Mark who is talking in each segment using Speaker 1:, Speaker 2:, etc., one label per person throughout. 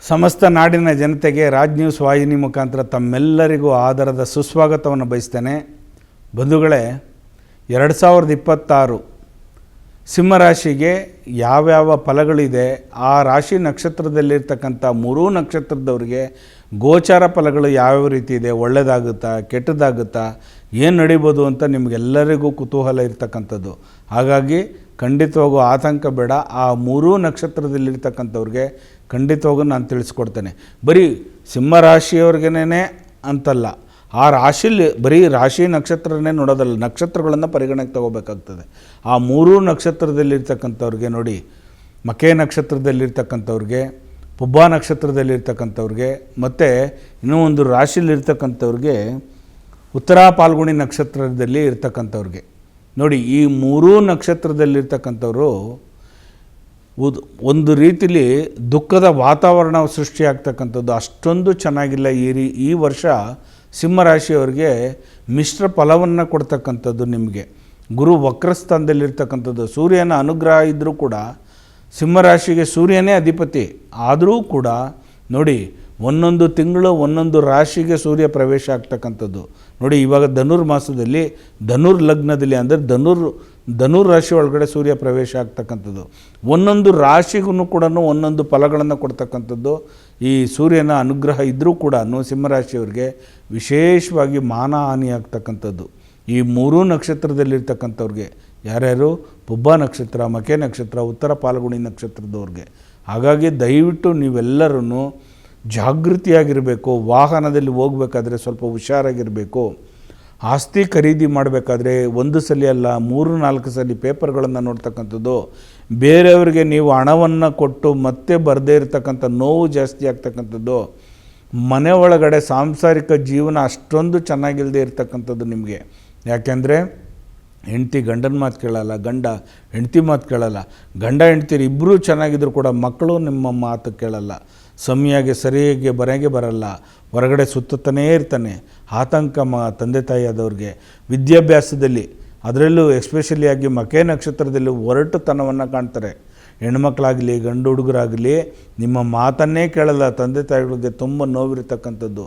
Speaker 1: ಸಮಸ್ತ ನಾಡಿನ ಜನತೆಗೆ ರಾಜ್ ನ್ಯೂಸ್ ವಾಹಿನಿ ಮುಖಾಂತರ ತಮ್ಮೆಲ್ಲರಿಗೂ ಆದರದ ಸುಸ್ವಾಗತವನ್ನು ಬಯಸ್ತೇನೆ. ಬಂಧುಗಳೇ, 2026 ಸಿಂಹರಾಶಿಗೆ ಯಾವ್ಯಾವ ಫಲಗಳಿದೆ, ಆ ರಾಶಿ ನಕ್ಷತ್ರದಲ್ಲಿರ್ತಕ್ಕಂಥ 3 ನಕ್ಷತ್ರದವರಿಗೆ ಗೋಚಾರ ಫಲಗಳು ಯಾವ್ಯಾವ ರೀತಿ ಇದೆ, ಒಳ್ಳೆಯದಾಗುತ್ತಾ ಕೆಟ್ಟದಾಗುತ್ತಾ, ಏನು ನಡೀಬೋದು ಅಂತ ನಿಮಗೆಲ್ಲರಿಗೂ ಕುತೂಹಲ ಇರ್ತಕ್ಕಂಥದ್ದು. ಹಾಗಾಗಿ ಖಂಡಿತವಾಗೂ ಆತಂಕ ಬೇಡ. ಆ 3 ನಕ್ಷತ್ರದಲ್ಲಿರ್ತಕ್ಕಂಥವ್ರಿಗೆ ಖಂಡಿತವಾಗೂ ನಾನು ತಿಳಿಸ್ಕೊಡ್ತೇನೆ. ಬರೀ ಸಿಂಹರಾಶಿಯವ್ರಿಗೇನೆ ಅಂತಲ್ಲ, ಆ ರಾಶಿಲಿ ಬರೀ ರಾಶಿ ನಕ್ಷತ್ರನೇ ನೋಡೋದಲ್ಲ, ನಕ್ಷತ್ರಗಳನ್ನು ಪರಿಗಣನೆಗೆ ತಗೋಬೇಕಾಗ್ತದೆ. ಆ 3 ನಕ್ಷತ್ರದಲ್ಲಿರ್ತಕ್ಕಂಥವ್ರಿಗೆ ನೋಡಿ, ಮಕೆ ನಕ್ಷತ್ರದಲ್ಲಿರ್ತಕ್ಕಂಥವ್ರಿಗೆ, ಪುಬ್ಬ ನಕ್ಷತ್ರದಲ್ಲಿರ್ತಕ್ಕಂಥವ್ರಿಗೆ, ಮತ್ತು ಇನ್ನೂ ಒಂದು ರಾಶಿಲಿರ್ತಕ್ಕಂಥವ್ರಿಗೆ ಉತ್ತರ ಪಾಲ್ಗುಣಿ ನಕ್ಷತ್ರದಲ್ಲಿ ಇರ್ತಕ್ಕಂಥವ್ರಿಗೆ ನೋಡಿ, ಈ 3 ನಕ್ಷತ್ರದಲ್ಲಿರ್ತಕ್ಕಂಥವರು ಒಂದು ರೀತಿಲಿ ದುಃಖದ ವಾತಾವರಣ ಸೃಷ್ಟಿಯಾಗ್ತಕ್ಕಂಥದ್ದು ಅಷ್ಟೊಂದು ಚೆನ್ನಾಗಿಲ್ಲ. ಈ ವರ್ಷ ಸಿಂಹರಾಶಿಯವರಿಗೆ ಮಿಶ್ರ ಫಲವನ್ನು ಕೊಡ್ತಕ್ಕಂಥದ್ದು. ನಿಮಗೆ ಗುರು ವಕ್ರಸ್ಥಾನದಲ್ಲಿರ್ತಕ್ಕಂಥದ್ದು, ಸೂರ್ಯನ ಅನುಗ್ರಹ ಇದ್ದರೂ ಕೂಡ ಸಿಂಹರಾಶಿಗೆ ಸೂರ್ಯನೇ ಅಧಿಪತಿ ಆದರೂ ಕೂಡ ನೋಡಿ, ಒಂದೊಂದು ತಿಂಗಳು ಒಂದೊಂದು ರಾಶಿಗೆ ಸೂರ್ಯ ಪ್ರವೇಶ ಆಗ್ತಕ್ಕಂಥದ್ದು. ನೋಡಿ, ಇವಾಗ ಧನುರ್ ಮಾಸದಲ್ಲಿ ಧನುರ್ ಲಗ್ನದಲ್ಲಿ ಅಂದರೆ ಧನುರ್ ರಾಶಿ ಒಳಗಡೆ ಸೂರ್ಯ ಪ್ರವೇಶ ಆಗ್ತಕ್ಕಂಥದ್ದು. ಒಂದೊಂದು ರಾಶಿಗೂ ಕೂಡ ಒಂದೊಂದು ಫಲಗಳನ್ನು ಕೊಡ್ತಕ್ಕಂಥದ್ದು. ಈ ಸೂರ್ಯನ ಅನುಗ್ರಹ ಇದ್ದರೂ ಕೂಡ ಸಿಂಹರಾಶಿಯವರಿಗೆ ವಿಶೇಷವಾಗಿ ಮಾನ ಹಾನಿ ಆಗ್ತಕ್ಕಂಥದ್ದು. ಈ 3 ನಕ್ಷತ್ರದಲ್ಲಿರ್ತಕ್ಕಂಥವ್ರಿಗೆ, ಯಾರ್ಯಾರು ಪುಬ್ಬ ನಕ್ಷತ್ರ, ಮಕೆ ನಕ್ಷತ್ರ, ಉತ್ತರ ಪಾಲ್ಗುಣಿ ನಕ್ಷತ್ರದವ್ರಿಗೆ. ಹಾಗಾಗಿ ದಯವಿಟ್ಟು ನೀವೆಲ್ಲರೂ ಜಾಗೃತಿಯಾಗಿರಬೇಕು. ವಾಹನದಲ್ಲಿ ಹೋಗಬೇಕಾದ್ರೆ ಸ್ವಲ್ಪ ಹುಷಾರಾಗಿರಬೇಕು. ಆಸ್ತಿ ಖರೀದಿ ಮಾಡಬೇಕಾದ್ರೆ ಒಂದು ಸಲ ಅಲ್ಲ 3-4 ಸಲ ಪೇಪರ್ಗಳನ್ನು ನೋಡ್ತಕ್ಕಂಥದ್ದು. ಬೇರೆಯವರಿಗೆ ನೀವು ಹಣವನ್ನು ಕೊಟ್ಟು ಮತ್ತೆ ಬರದೇ ಇರತಕ್ಕಂಥ ನೋವು ಜಾಸ್ತಿ ಆಗ್ತಕ್ಕಂಥದ್ದು. ಮನೆ ಒಳಗಡೆ ಸಾಂಸಾರಿಕ ಜೀವನ ಅಷ್ಟೊಂದು ಚೆನ್ನಾಗಿಲ್ಲದೆ ಇರ್ತಕ್ಕಂಥದ್ದು ನಿಮಗೆ. ಯಾಕೆಂದರೆ ಹೆಂಡ್ತಿ ಗಂಡನ ಮಾತು ಕೇಳಲ್ಲ, ಗಂಡ ಹೆಂಡ್ತಿ ಮಾತು ಕೇಳಲ್ಲ, ಗಂಡ ಹೆಂಡ್ತಿರು ಇಬ್ಬರೂ ಚೆನ್ನಾಗಿದ್ರು ಕೂಡ ಮಕ್ಕಳು ನಿಮ್ಮ ಮಾತು ಕೇಳಲ್ಲ, ಸಮಯಾಗಿ ಸರಿಯಾಗಿ ಮನೆಗೆ ಬರಲ್ಲ, ಹೊರಗಡೆ ಸುತ್ತನೇ ಇರ್ತಾನೆ. ಆತಂಕ ತಂದೆ ತಾಯಿ ಆದವ್ರಿಗೆ ವಿದ್ಯಾಭ್ಯಾಸದಲ್ಲಿ, ಅದರಲ್ಲೂ ಎಸ್ಪೆಷಲಿಯಾಗಿ ಮಕೆ ನಕ್ಷತ್ರದಲ್ಲಿ ಒರಟುತನವನ್ನು ಕಾಣ್ತಾರೆ. ಹೆಣ್ಮಕ್ಳಾಗಲಿ ಗಂಡು ಹುಡುಗರಾಗಲಿ ನಿಮ್ಮ ಮಾತನ್ನೇ ಕೇಳಲ್ಲ. ತಂದೆ ತಾಯಿಗಳಿಗೆ ತುಂಬ ನೋವಿರ್ತಕ್ಕಂಥದ್ದು.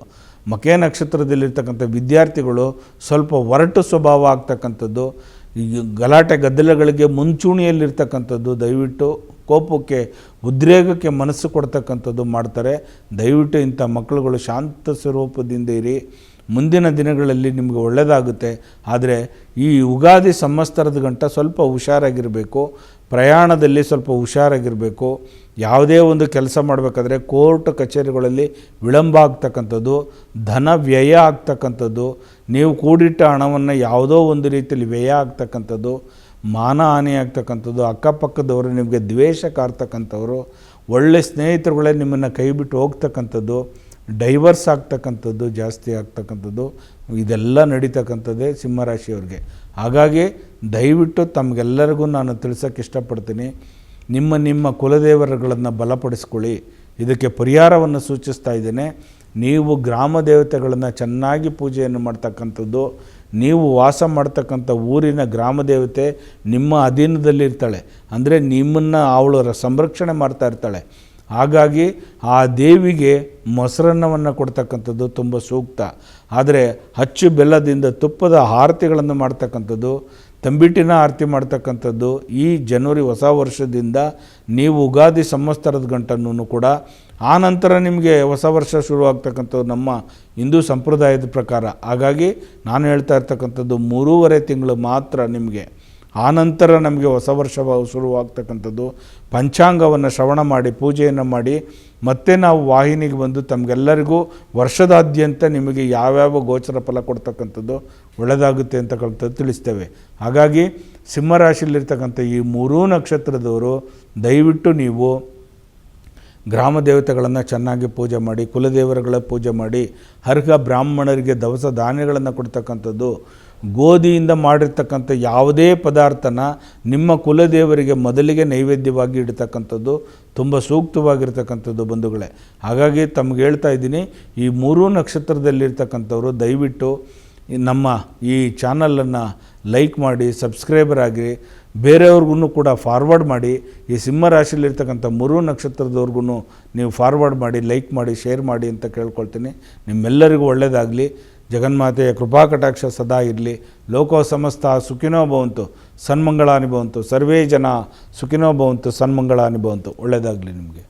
Speaker 1: ಮಕೆ ನಕ್ಷತ್ರದಲ್ಲಿರ್ತಕ್ಕಂಥ ವಿದ್ಯಾರ್ಥಿಗಳು ಸ್ವಲ್ಪ ಒರಟು ಸ್ವಭಾವ ಆಗ್ತಕ್ಕಂಥದ್ದು. ಈ ಗಲಾಟೆ ಗದ್ದಲಗಳಿಗೆ ಮುಂಚೂಣಿಯಲ್ಲಿರ್ತಕ್ಕಂಥದ್ದು. ದಯವಿಟ್ಟು ಕೋಪಕ್ಕೆ ಉದ್ರೇಕಕ್ಕೆ ಮನಸ್ಸು ಕೊಡ್ತಕ್ಕಂಥದ್ದು ಮಾಡ್ತಾರೆ. ದಯವಿಟ್ಟು ಇಂಥ ಮಕ್ಕಳುಗಳು ಶಾಂತ ಸ್ವರೂಪದಿಂದ ಇರಿ. ಮುಂದಿನ ದಿನಗಳಲ್ಲಿ ನಿಮಗೆ ಒಳ್ಳೆಯದಾಗುತ್ತೆ. ಆದರೆ ಈ ಯುಗಾದಿ ಸಂವತ್ಸರದ ಗಂಟ ಸ್ವಲ್ಪ ಹುಷಾರಾಗಿರಬೇಕು. ಪ್ರಯಾಣದಲ್ಲಿ ಸ್ವಲ್ಪ ಹುಷಾರಾಗಿರಬೇಕು. ಯಾವುದೇ ಒಂದು ಕೆಲಸ ಮಾಡಬೇಕಾದ್ರೆ ಕೋರ್ಟ್ ಕಚೇರಿಗಳಲ್ಲಿ ವಿಳಂಬ ಆಗ್ತಕ್ಕಂಥದ್ದು, ಧನ ವ್ಯಯ ಆಗ್ತಕ್ಕಂಥದ್ದು, ನೀವು ಕೂಡಿಟ್ಟ ಹಣವನ್ನು ಯಾವುದೋ ಒಂದು ರೀತಿಯಲ್ಲಿ ವ್ಯಯ ಆಗ್ತಕ್ಕಂಥದ್ದು, ಮಾನ ಹಾನಿ ಆಗ್ತಕ್ಕಂಥದ್ದು, ಅಕ್ಕಪಕ್ಕದವರು ನಿಮಗೆ ದ್ವೇಷ ಕಾರ್ತಕ್ಕಂಥವ್ರು, ಒಳ್ಳೆ ಸ್ನೇಹಿತರುಗಳೇ ನಿಮ್ಮನ್ನು ಕೈ ಬಿಟ್ಟು ಹೋಗ್ತಕ್ಕಂಥದ್ದು, ಡೈವರ್ಸ್ ಆಗ್ತಕ್ಕಂಥದ್ದು ಜಾಸ್ತಿ ಆಗ್ತಕ್ಕಂಥದ್ದು, ಇದೆಲ್ಲ ನಡೀತಕ್ಕಂಥದ್ದೇ ಸಿಂಹರಾಶಿಯವ್ರಿಗೆ. ಹಾಗಾಗಿ ದಯವಿಟ್ಟು ತಮಗೆಲ್ಲರಿಗೂ ನಾನು ತಿಳಿಸೋಕ್ಕೆ ಇಷ್ಟಪಡ್ತೀನಿ, ನಿಮ್ಮ ಕುಲದೇವರುಗಳನ್ನು ಬಲಪಡಿಸ್ಕೊಳ್ಳಿ. ಇದಕ್ಕೆ ಪರಿಹಾರವನ್ನು ಸೂಚಿಸ್ತಾ ಇದ್ದೇನೆ. ನೀವು ಗ್ರಾಮ ದೇವತೆಗಳನ್ನು ಚೆನ್ನಾಗಿ ಪೂಜೆಯನ್ನು ಮಾಡ್ತಕ್ಕಂಥದ್ದು. ನೀವು ವಾಸ ಮಾಡ್ತಕ್ಕಂಥ ಊರಿನ ಗ್ರಾಮ ದೇವತೆ ನಿಮ್ಮ ಅಧೀನದಲ್ಲಿರ್ತಾಳೆ, ಅಂದರೆ ನಿಮ್ಮನ್ನು ಅವಳು ಸಂರಕ್ಷಣೆ ಮಾಡ್ತಾ ಇರ್ತಾಳೆ. ಹಾಗಾಗಿ ಆ ದೇವಿಗೆ ಮೊಸರನ್ನವನ್ನು ಕೊಡ್ತಕ್ಕಂಥದ್ದು ತುಂಬ ಸೂಕ್ತ. ಆದರೆ ಅಚ್ಚು ಬೆಲ್ಲದಿಂದ ತುಪ್ಪದ ಆರತಿಗಳನ್ನು ಮಾಡ್ತಕ್ಕಂಥದ್ದು, ತಂಬಿಟ್ಟಿನ ಆರತಿ ಮಾಡ್ತಕ್ಕಂಥದ್ದು. ಈ ಜನವರಿ ಹೊಸ ವರ್ಷದಿಂದ ನೀವು ಯುಗಾದಿ ಸಂವತ್ಸರದ ಗಂಟನೂ ಕೂಡ, ಆ ನಂತರ ನಿಮಗೆ ಹೊಸ ವರ್ಷ ಶುರುವಾಗ್ತಕ್ಕಂಥದ್ದು ನಮ್ಮ ಹಿಂದೂ ಸಂಪ್ರದಾಯದ ಪ್ರಕಾರ. ಹಾಗಾಗಿ ನಾನು ಹೇಳ್ತಾ ಇರ್ತಕ್ಕಂಥದ್ದು 3.5 ತಿಂಗಳು ಮಾತ್ರ ನಿಮಗೆ. ಆನಂತರ ನಮಗೆ ಹೊಸ ವರ್ಷ ಶುರುವಾಗ್ತಕ್ಕಂಥದ್ದು. ಪಂಚಾಂಗವನ್ನು ಶ್ರವಣ ಮಾಡಿ ಪೂಜೆಯನ್ನು ಮಾಡಿ ಮತ್ತೆ ನಾವು ವಾಹಿನಿಗೆ ಬಂದು ತಮಗೆಲ್ಲರಿಗೂ ವರ್ಷದಾದ್ಯಂತ ನಿಮಗೆ ಯಾವ್ಯಾವ ಗೋಚರ ಫಲ ಕೊಡ್ತಕ್ಕಂಥದ್ದು ಒಳ್ಳೆಯದಾಗುತ್ತೆ ಅಂತಕ್ಕಂಥದ್ದು ತಿಳಿಸ್ತೇವೆ. ಹಾಗಾಗಿ ಸಿಂಹರಾಶಿಯಲ್ಲಿರ್ತಕ್ಕಂಥ ಈ 3 ನಕ್ಷತ್ರದವರು ದಯವಿಟ್ಟು ನೀವು ಗ್ರಾಮ ದೇವತೆಗಳನ್ನು ಚೆನ್ನಾಗಿ ಪೂಜೆ ಮಾಡಿ, ಕುಲದೇವರುಗಳ ಪೂಜೆ ಮಾಡಿ, ಅರ್ಹ ಬ್ರಾಹ್ಮಣರಿಗೆ ದವಸ ಧಾನ್ಯಗಳನ್ನು ಕೊಡ್ತಕ್ಕಂಥದ್ದು, ಗೋಧಿಯಿಂದ ಮಾಡಿರ್ತಕ್ಕಂಥ ಯಾವುದೇ ಪದಾರ್ಥನ ನಿಮ್ಮ ಕುಲದೇವರಿಗೆ ಮೊದಲಿಗೆ ನೈವೇದ್ಯವಾಗಿ ಇಡ್ತಕ್ಕಂಥದ್ದು ತುಂಬ ಸೂಕ್ತವಾಗಿರ್ತಕ್ಕಂಥದ್ದು ಬಂಧುಗಳೇ. ಹಾಗಾಗಿ ತಮಗೆ ಹೇಳ್ತಾ ಇದ್ದೀನಿ, ಈ 3 ನಕ್ಷತ್ರದಲ್ಲಿರ್ತಕ್ಕಂಥವ್ರು ದಯವಿಟ್ಟು ನಮ್ಮ ಈ ಚಾನಲನ್ನು ಲೈಕ್ ಮಾಡಿ, ಸಬ್ಸ್ಕ್ರೈಬರ್ ಆಗಿ, ಬೇರೆಯವ್ರಿಗೂ ಕೂಡ ಫಾರ್ವರ್ಡ್ ಮಾಡಿ. ಈ ಸಿಂಹರಾಶಿಯಲ್ಲಿರ್ತಕ್ಕಂಥ 3 ನಕ್ಷತ್ರದವ್ರಿಗೂ ನೀವು ಫಾರ್ವರ್ಡ್ ಮಾಡಿ, ಲೈಕ್ ಮಾಡಿ, ಶೇರ್ ಮಾಡಿ ಅಂತ ಕೇಳ್ಕೊಳ್ತೀನಿ. ನಿಮ್ಮೆಲ್ಲರಿಗೂ ಒಳ್ಳೆಯದಾಗಲಿ. ಜಗನ್ಮಾತೆಯ ಕೃಪಾ ಕಟಾಕ್ಷ ಸದಾ ಇರಲಿ. ಲೋಕೋ ಸಮಸ್ತ ಸುಖಿನೋ ಭವಂತು, ಸನ್ಮಂಗಳಾನಿ ಭವಂತು. ಸರ್ವೇ ಜನ ಸುಖಿನೋ ಭವಂತು, ಸನ್ಮಂಗಳಾನಿ ಭವಂತು. ಒಳ್ಳೆಯದಾಗಲಿ ನಿಮಗೆ.